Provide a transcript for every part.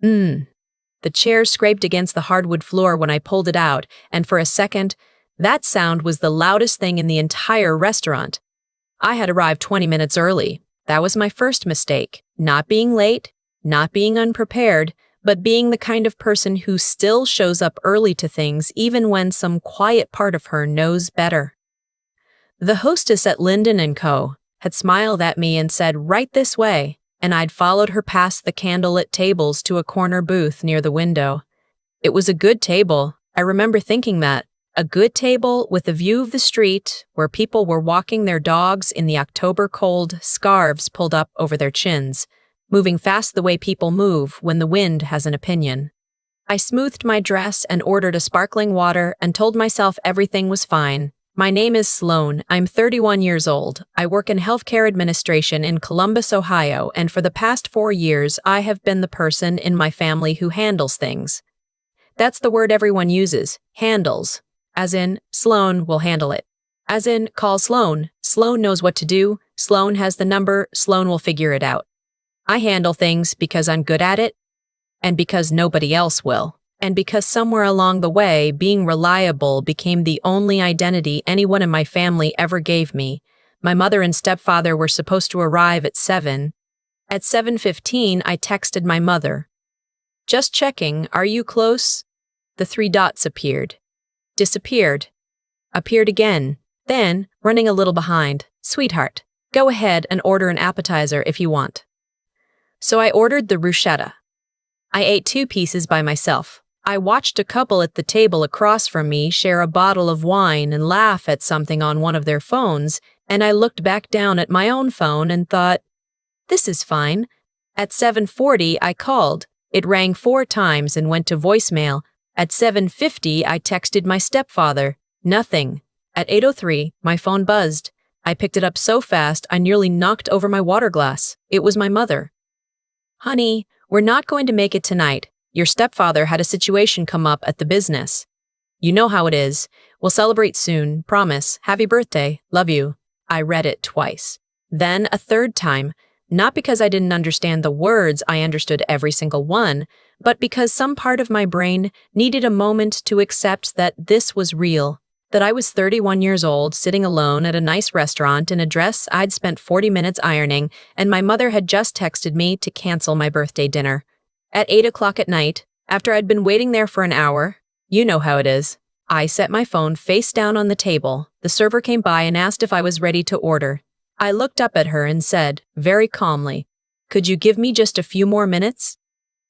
Mmm. The chair scraped against the hardwood floor when I pulled it out, and for a second, that sound was the loudest thing in the entire restaurant. I had arrived 20 minutes early. That was my first mistake. Not being late, not being unprepared, but being the kind of person who still shows up early to things even when some quiet part of her knows better. The hostess at Linden & Co. had smiled at me and said, "Right this way," and I'd followed her past the candlelit tables to a corner booth near the window. It was a good table. I remember thinking that. A good table with a view of the street where people were walking their dogs in the October cold, scarves pulled up over their chins, moving fast the way people move when the wind has an opinion. I smoothed my dress and ordered a sparkling water and told myself everything was fine. My name is Sloane. I'm 31 years old. I work in healthcare administration in Columbus, Ohio, and for the past 4 years, I have been the person in my family who handles things. That's the word everyone uses, handles. As in, Sloane will handle it. As in, call Sloane. Sloane knows what to do. Sloane has the number. Sloane will figure it out. I handle things because I'm good at it, and because nobody else will, and because somewhere along the way, being reliable became the only identity anyone in my family ever gave me. My mother and stepfather were supposed to arrive at 7. At 7:15, I texted my mother. "Just checking, are you close?" The 3 dots appeared. Disappeared. Appeared again. Then, running a little behind, "Sweetheart, go ahead and order an appetizer if you want." So I ordered the bruschetta. I ate 2 pieces by myself. I watched a couple at the table across from me share a bottle of wine and laugh at something on one of their phones, and I looked back down at my own phone and thought, this is fine. At 7:40, I called. It rang 4 times and went to voicemail. At 7:50, I texted my stepfather. Nothing. At 8:03, my phone buzzed. I picked it up so fast I nearly knocked over my water glass. It was my mother. "Honey, we're not going to make it tonight. Your stepfather had a situation come up at the business. You know how it is. We'll celebrate soon. Promise. Happy birthday. Love you." I read it twice. Then a 3rd time. Not because I didn't understand the words, I understood every single one, but because some part of my brain needed a moment to accept that this was real, that I was 31 years old, sitting alone at a nice restaurant in a dress I'd spent 40 minutes ironing, and my mother had just texted me to cancel my birthday dinner. At 8 o'clock at night, after I'd been waiting there for an hour, you know how it is, I set my phone face down on the table. The server came by and asked if I was ready to order. I looked up at her and said, very calmly, "Could you give me just a few more minutes?"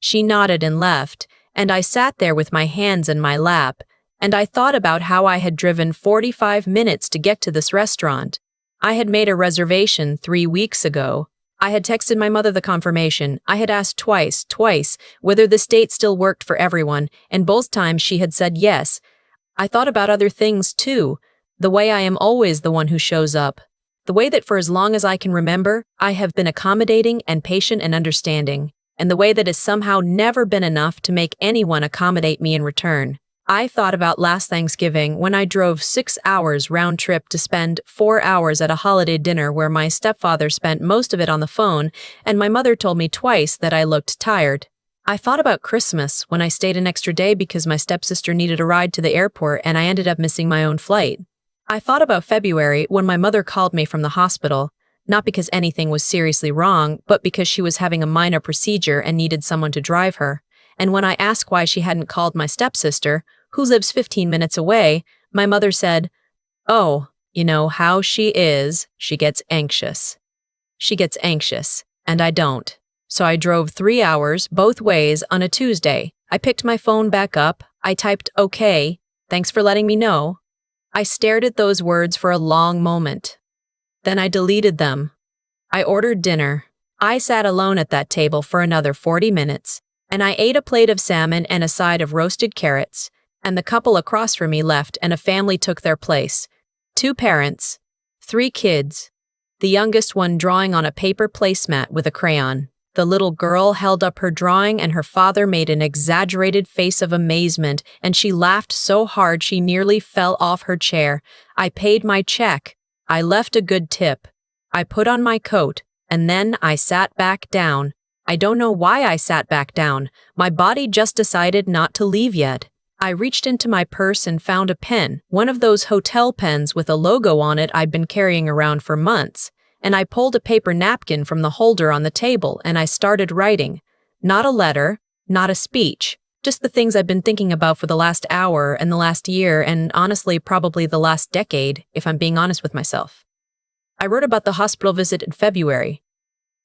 She nodded and left, and I sat there with my hands in my lap, and I thought about how I had driven 45 minutes to get to this restaurant. I had made a reservation 3 weeks ago. I had texted my mother the confirmation. I had asked twice, whether this date still worked for everyone, and both times she had said yes. I thought about other things too, the way I am always the one who shows up. The way that for as long as I can remember, I have been accommodating and patient and understanding, and the way that has somehow never been enough to make anyone accommodate me in return. I thought about last Thanksgiving when I drove 6 hours round trip to spend 4 hours at a holiday dinner where my stepfather spent most of it on the phone, and my mother told me twice that I looked tired. I thought about Christmas when I stayed an extra day because my stepsister needed a ride to the airport and I ended up missing my own flight. I thought about February when my mother called me from the hospital, not because anything was seriously wrong, but because she was having a minor procedure and needed someone to drive her. And when I asked why she hadn't called my stepsister, who lives 15 minutes away, my mother said, "Oh, you know how she is, she gets anxious." She gets anxious, and I don't. So I drove 3 hours both ways on a Tuesday. I picked my phone back up. I typed, "Okay, thanks for letting me know." I stared at those words for a long moment. Then I deleted them. I ordered dinner. I sat alone at that table for another 40 minutes, and I ate a plate of salmon and a side of roasted carrots, and the couple across from me left and a family took their place. 2 parents, 3 kids, the youngest one drawing on a paper placemat with a crayon. The little girl held up her drawing and her father made an exaggerated face of amazement, and she laughed so hard she nearly fell off her chair. I paid my check. I left a good tip. I put on my coat, and then I sat back down. I don't know why I sat back down. My body just decided not to leave yet. I reached into my purse and found a pen, one of those hotel pens with a logo on it I'd been carrying around for months, and I pulled a paper napkin from the holder on the table and I started writing. Not a letter, not a speech, just the things I've been thinking about for the last hour and the last year and honestly probably the last decade, if I'm being honest with myself. I wrote about the hospital visit in February.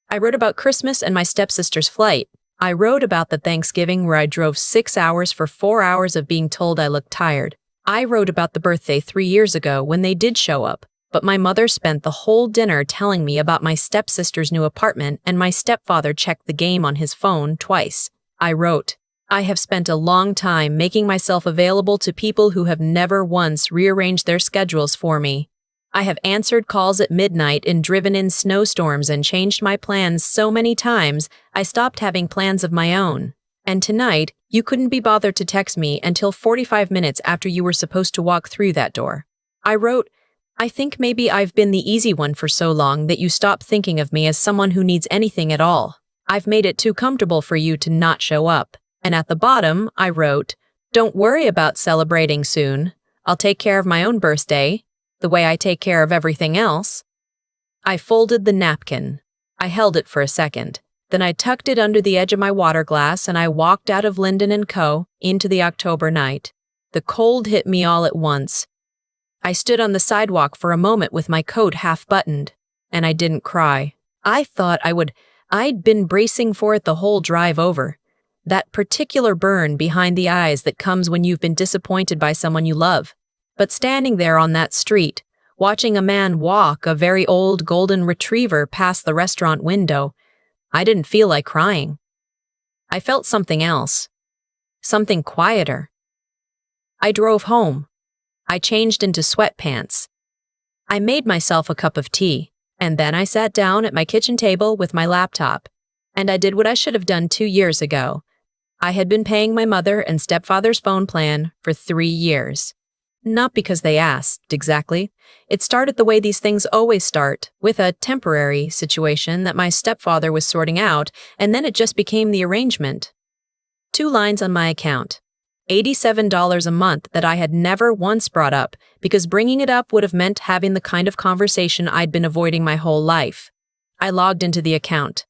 I wrote about Christmas and my stepsister's flight. I wrote about the Thanksgiving where I drove 6 hours for 4 hours of being told I looked tired. I wrote about the birthday 3 years ago when they did show up, but my mother spent the whole dinner telling me about my stepsister's new apartment and my stepfather checked the game on his phone twice. I wrote, I have spent a long time making myself available to people who have never once rearranged their schedules for me. I have answered calls at midnight and driven in snowstorms and changed my plans so many times, I stopped having plans of my own. And tonight, you couldn't be bothered to text me until 45 minutes after you were supposed to walk through that door. I wrote, I think maybe I've been the easy one for so long that you stopped thinking of me as someone who needs anything at all. I've made it too comfortable for you to not show up. And at the bottom, I wrote, don't worry about celebrating soon. I'll take care of my own birthday, the way I take care of everything else. I folded the napkin. I held it for a second. Then I tucked it under the edge of my water glass and I walked out of Linden & Co. into the October night. The cold hit me all at once. I stood on the sidewalk for a moment with my coat half buttoned, and I didn't cry. I thought I would. I'd been bracing for it the whole drive over. That particular burn behind the eyes that comes when you've been disappointed by someone you love. But standing there on that street, watching a man walk a very old golden retriever past the restaurant window, I didn't feel like crying. I felt something else. Something quieter. I drove home. I changed into sweatpants. I made myself a cup of tea, and then I sat down at my kitchen table with my laptop, and I did what I should have done 2 years ago. I had been paying my mother and stepfather's phone plan for 3 years. Not because they asked, exactly. It started the way these things always start, with a temporary situation that my stepfather was sorting out, and then it just became the arrangement. 2 lines on my account. $87 a month that I had never once brought up, because bringing it up would have meant having the kind of conversation I'd been avoiding my whole life. I logged into the account.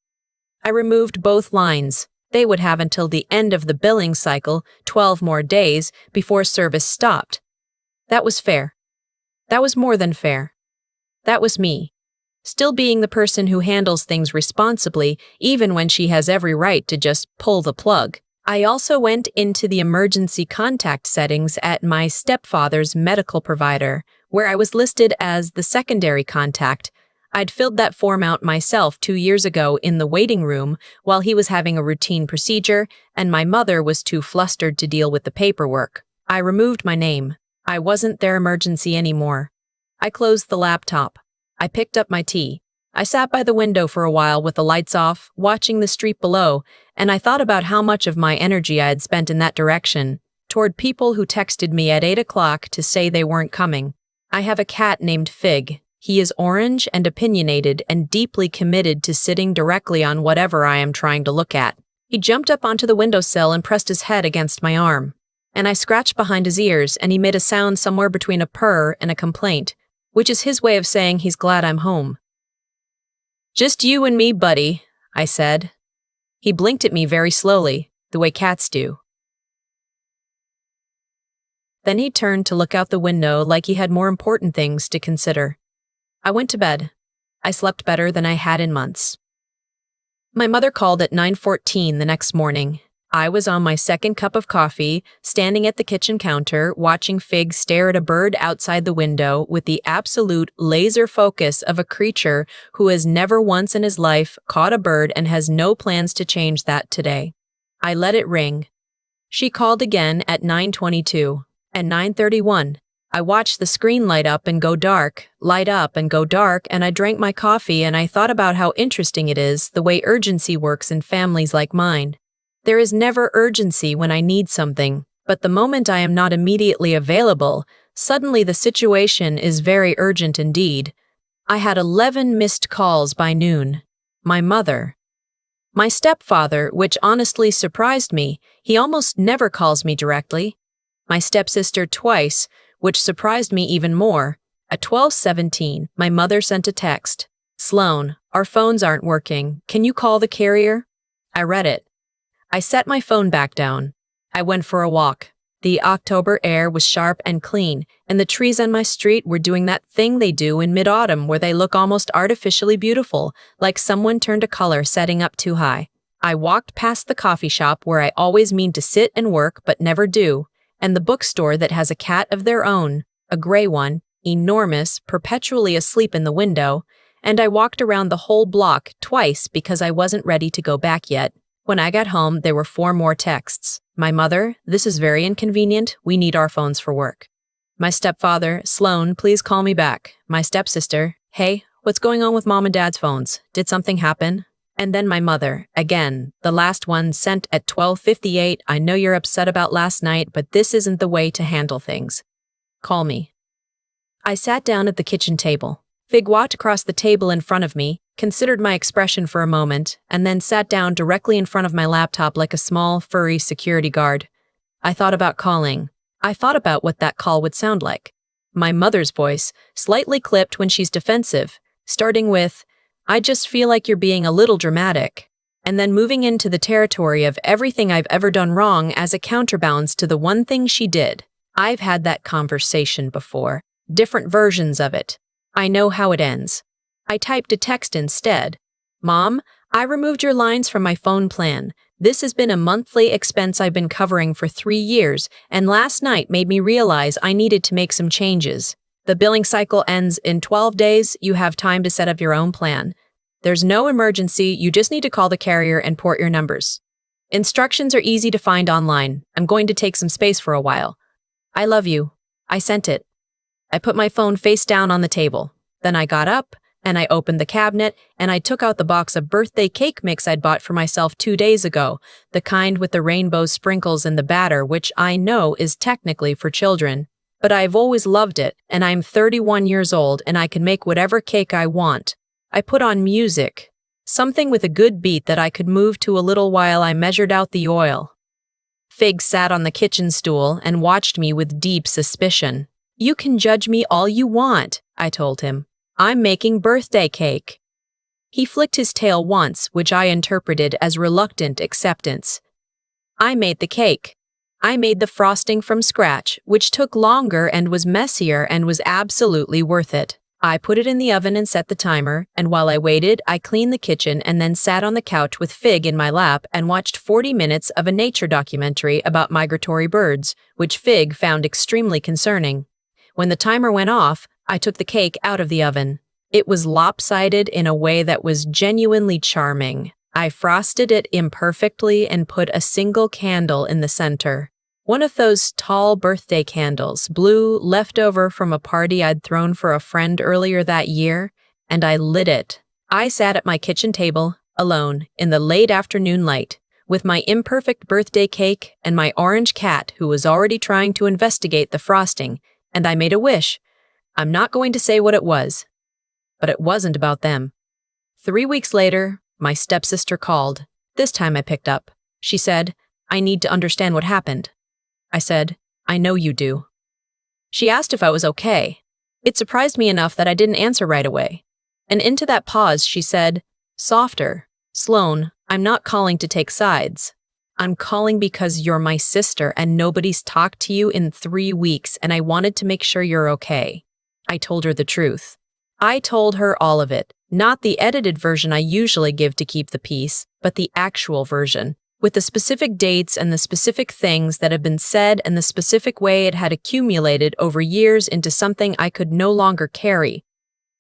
I removed both lines. They would have until the end of the billing cycle, 12 more days, before service stopped. That was fair. That was more than fair. That was me. Still being the person who handles things responsibly, even when she has every right to just pull the plug. I also went into the emergency contact settings at my stepfather's medical provider, where I was listed as the secondary contact. I'd filled that form out myself 2 years ago in the waiting room while he was having a routine procedure, and my mother was too flustered to deal with the paperwork. I removed my name. I wasn't their emergency anymore. I closed the laptop. I picked up my tea. I sat by the window for a while with the lights off, watching the street below, and I thought about how much of my energy I had spent in that direction, toward people who texted me at 8 o'clock to say they weren't coming. I have a cat named Fig. He is orange and opinionated and deeply committed to sitting directly on whatever I am trying to look at. He jumped up onto the windowsill and pressed his head against my arm. And I scratched behind his ears, and he made a sound somewhere between a purr and a complaint, which is his way of saying he's glad I'm home. Just you and me, buddy, I said. He blinked at me very slowly, the way cats do. Then he turned to look out the window like he had more important things to consider. I went to bed. I slept better than I had in months. My mother called at 9:14 the next morning. I was on my second cup of coffee, standing at the kitchen counter, watching Fig stare at a bird outside the window with the absolute laser focus of a creature who has never once in his life caught a bird and has no plans to change that today. I let it ring. She called again at 9:22. At 9:31, I watched the screen light up and go dark, and I drank my coffee and I thought about how interesting it is the way urgency works in families like mine. There is never urgency when I need something, but the moment I am not immediately available, suddenly the situation is very urgent indeed. I had 11 missed calls by noon. My mother. My stepfather, which honestly surprised me, he almost never calls me directly. My stepsister twice, which surprised me even more. At 12:17, my mother sent a text. Sloane, our phones aren't working. Can you call the carrier? I read it. I set my phone back down. I went for a walk. The October air was sharp and clean, and the trees on my street were doing that thing they do in mid-autumn where they look almost artificially beautiful, like someone turned a color setting up too high. I walked past the coffee shop where I always mean to sit and work but never do, and the bookstore that has a cat of their own, a gray one, enormous, perpetually asleep in the window, and I walked around the whole block twice because I wasn't ready to go back yet. When I got home, there were 4 more texts. My mother, this is very inconvenient. We need our phones for work. My stepfather, Sloane, please call me back. My stepsister, hey, what's going on with mom and dad's phones? Did something happen? And then my mother, again, the last one sent at 12:58. I know you're upset about last night, but this isn't the way to handle things. Call me. I sat down at the kitchen table. Fig walked across the table in front of me, considered my expression for a moment, and then sat down directly in front of my laptop like a small, furry security guard. I thought about calling. I thought about what that call would sound like. My mother's voice, slightly clipped when she's defensive, starting with, I just feel like you're being a little dramatic, and then moving into the territory of everything I've ever done wrong as a counterbalance to the one thing she did. I've had that conversation before, different versions of it. I know how it ends. I typed a text instead. Mom, I removed your lines from my phone plan. This has been a monthly expense I've been covering for 3 years, and last night made me realize I needed to make some changes. The billing cycle ends in 12 days. You have time to set up your own plan. There's no emergency. You just need to call the carrier and port your numbers. Instructions are easy to find online. I'm going to take some space for a while. I love you. I sent it. I put my phone face down on the table. Then I got up, and I opened the cabinet, and I took out the box of birthday cake mix I'd bought for myself 2 days ago, the kind with the rainbow sprinkles in the batter, which I know is technically for children. But I've always loved it, and I'm 31 years old, and I can make whatever cake I want. I put on music, something with a good beat that I could move to a little while I measured out the oil. Fig sat on the kitchen stool and watched me with deep suspicion. You can judge me all you want, I told him. I'm making birthday cake. He flicked his tail once, which I interpreted as reluctant acceptance. I made the cake. I made the frosting from scratch, which took longer and was messier and was absolutely worth it. I put it in the oven and set the timer, and while I waited, I cleaned the kitchen and then sat on the couch with Fig in my lap and watched 40 minutes of a nature documentary about migratory birds, which Fig found extremely concerning. When the timer went off, I took the cake out of the oven. It was lopsided in a way that was genuinely charming. I frosted it imperfectly and put a single candle in the center. One of those tall birthday candles, blue, left over from a party I'd thrown for a friend earlier that year, and I lit it. I sat at my kitchen table, alone, in the late afternoon light, with my imperfect birthday cake and my orange cat who was already trying to investigate the frosting, and I made a wish. I'm not going to say what it was, but it wasn't about them. 3 weeks later, my stepsister called. This time I picked up. She said, I need to understand what happened. I said, I know you do. She asked if I was okay. It surprised me enough that I didn't answer right away. And into that pause, she said, softer, Sloane, I'm not calling to take sides. I'm calling because you're my sister and nobody's talked to you in 3 weeks and I wanted to make sure you're okay. I told her the truth. I told her all of it, not the edited version I usually give to keep the peace, but the actual version, with the specific dates and the specific things that had been said and the specific way it had accumulated over years into something I could no longer carry.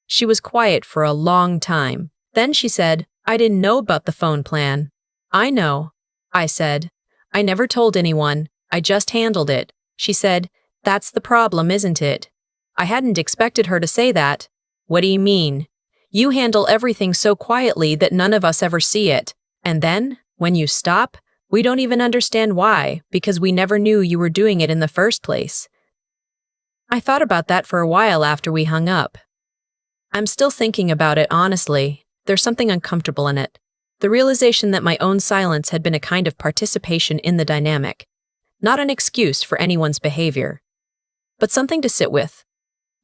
She was quiet for a long time. Then she said, I didn't know about the phone plan. I know. I said, I never told anyone. I just handled it. She said, that's the problem, isn't it? I hadn't expected her to say that. What do you mean? You handle everything so quietly that none of us ever see it. And then, when you stop, we don't even understand why, because we never knew you were doing it in the first place. I thought about that for a while after we hung up. I'm still thinking about it, honestly. There's something uncomfortable in it. The realization that my own silence had been a kind of participation in the dynamic, not an excuse for anyone's behavior, but something to sit with.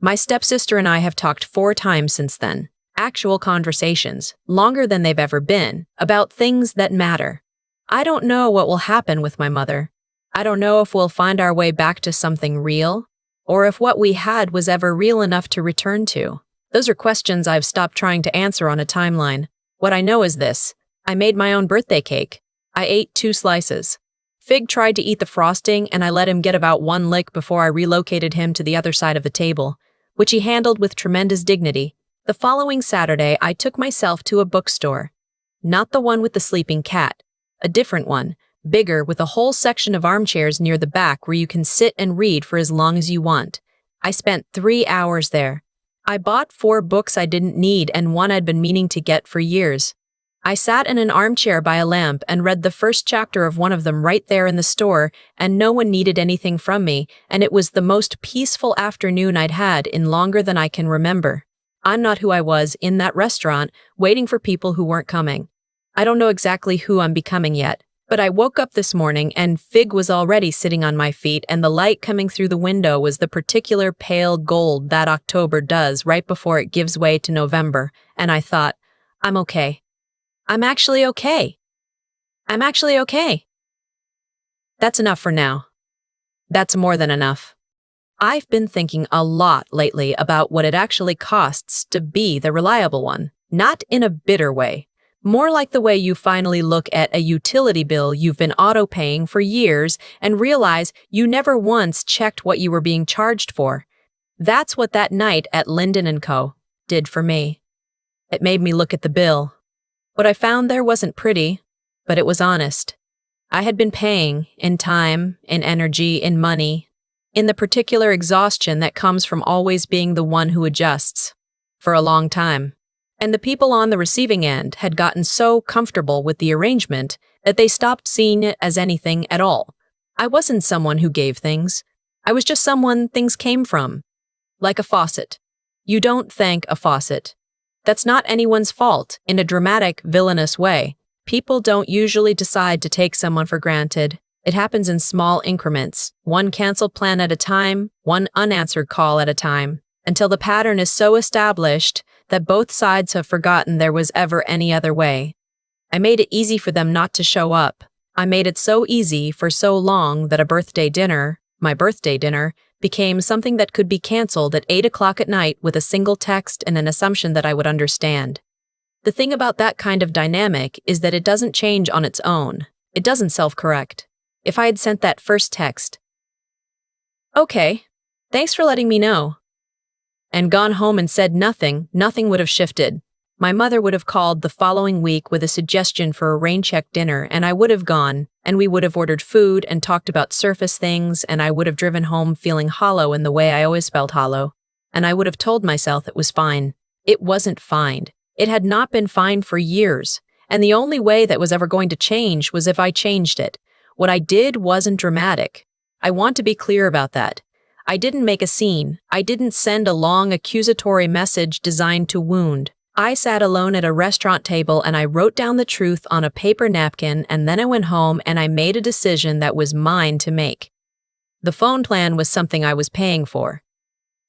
My stepsister and I have talked 4 times since then. Actual conversations, longer than they've ever been, about things that matter. I don't know what will happen with my mother. I don't know if we'll find our way back to something real, or if what we had was ever real enough to return to. Those are questions I've stopped trying to answer on a timeline. What I know is this: I made my own birthday cake. I ate 2 slices. Fig tried to eat the frosting, and I let him get about 1 lick before I relocated him to the other side of the table, which he handled with tremendous dignity. The following Saturday, I took myself to a bookstore. Not the one with the sleeping cat. A different one, bigger, with a whole section of armchairs near the back where you can sit and read for as long as you want. I spent 3 hours there. I bought 4 books I didn't need and one I'd been meaning to get for years. I sat in an armchair by a lamp and read the first chapter of one of them right there in the store, and no one needed anything from me, and it was the most peaceful afternoon I'd had in longer than I can remember. I'm not who I was in that restaurant, waiting for people who weren't coming. I don't know exactly who I'm becoming yet, but I woke up this morning and Fig was already sitting on my feet, and the light coming through the window was the particular pale gold that October does right before it gives way to November, and I thought, I'm okay. I'm actually okay. I'm actually okay. That's enough for now. That's more than enough. I've been thinking a lot lately about what it actually costs to be the reliable one, not in a bitter way, more like the way you finally look at a utility bill you've been auto-paying for years and realize you never once checked what you were being charged for. That's what that night at Linden & Co. did for me. It made me look at the bill. What I found there wasn't pretty, but it was honest. I had been paying, in time, in energy, in money, in the particular exhaustion that comes from always being the one who adjusts, for a long time. And the people on the receiving end had gotten so comfortable with the arrangement that they stopped seeing it as anything at all. I wasn't someone who gave things. I was just someone things came from. Like a faucet. You don't thank a faucet. That's not anyone's fault in a dramatic, villainous way. People don't usually decide to take someone for granted. It happens in small increments, one canceled plan at a time, one unanswered call at a time, until the pattern is so established that both sides have forgotten there was ever any other way. I made it easy for them not to show up. I made it so easy for so long that a birthday dinner, my birthday dinner, became something that could be canceled at 8 o'clock at night with a single text and an assumption that I would understand. The thing about that kind of dynamic is that it doesn't change on its own. It doesn't self-correct. If I had sent that first text, "Okay, thanks for letting me know," and gone home and said nothing, nothing would have shifted. My mother would have called the following week with a suggestion for a rain-check dinner, and I would have gone, and we would have ordered food and talked about surface things, and I would have driven home feeling hollow in the way I always felt hollow, and I would have told myself it was fine. It wasn't fine. It had not been fine for years, and the only way that was ever going to change was if I changed it. What I did wasn't dramatic. I want to be clear about that. I didn't make a scene. I didn't send a long accusatory message designed to wound. I sat alone at a restaurant table and I wrote down the truth on a paper napkin, and then I went home and I made a decision that was mine to make. The phone plan was something I was paying for.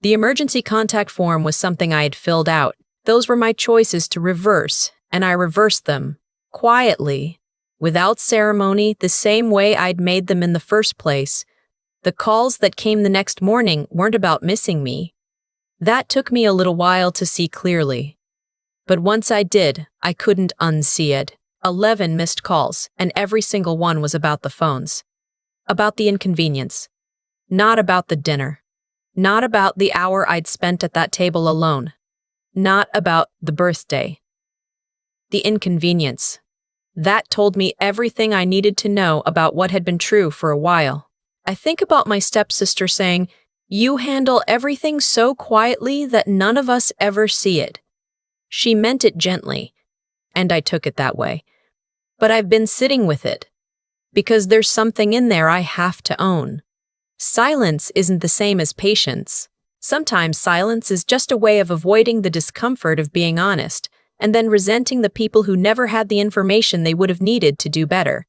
The emergency contact form was something I had filled out. Those were my choices to reverse, and I reversed them. Quietly, without ceremony, the same way I'd made them in the first place. The calls that came the next morning weren't about missing me. That took me a little while to see clearly. But once I did, I couldn't unsee it. 11 missed calls, and every single one was about the phones. About the inconvenience. Not about the dinner. Not about the hour I'd spent at that table alone. Not about the birthday. The inconvenience. That told me everything I needed to know about what had been true for a while. I think about my stepsister saying, "You handle everything so quietly that none of us ever see it." She meant it gently, and I took it that way. But I've been sitting with it, because there's something in there I have to own. Silence isn't the same as patience. Sometimes silence is just a way of avoiding the discomfort of being honest, and then resenting the people who never had the information they would have needed to do better.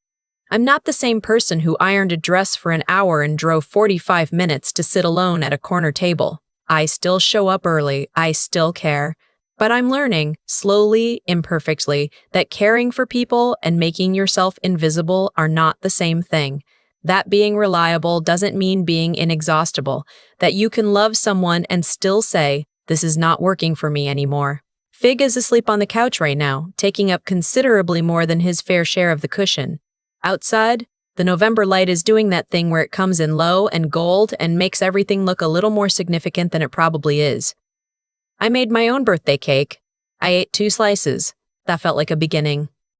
I'm not the same person who ironed a dress for an hour and drove 45 minutes to sit alone at a corner table. I still show up early, I still care. But I'm learning, slowly, imperfectly, that caring for people and making yourself invisible are not the same thing. That being reliable doesn't mean being inexhaustible, that you can love someone and still say, "This is not working for me anymore." Fig is asleep on the couch right now, taking up considerably more than his fair share of the cushion. Outside, the November light is doing that thing where it comes in low and gold and makes everything look a little more significant than it probably is. I made my own birthday cake. I ate 2 slices. That felt like a beginning.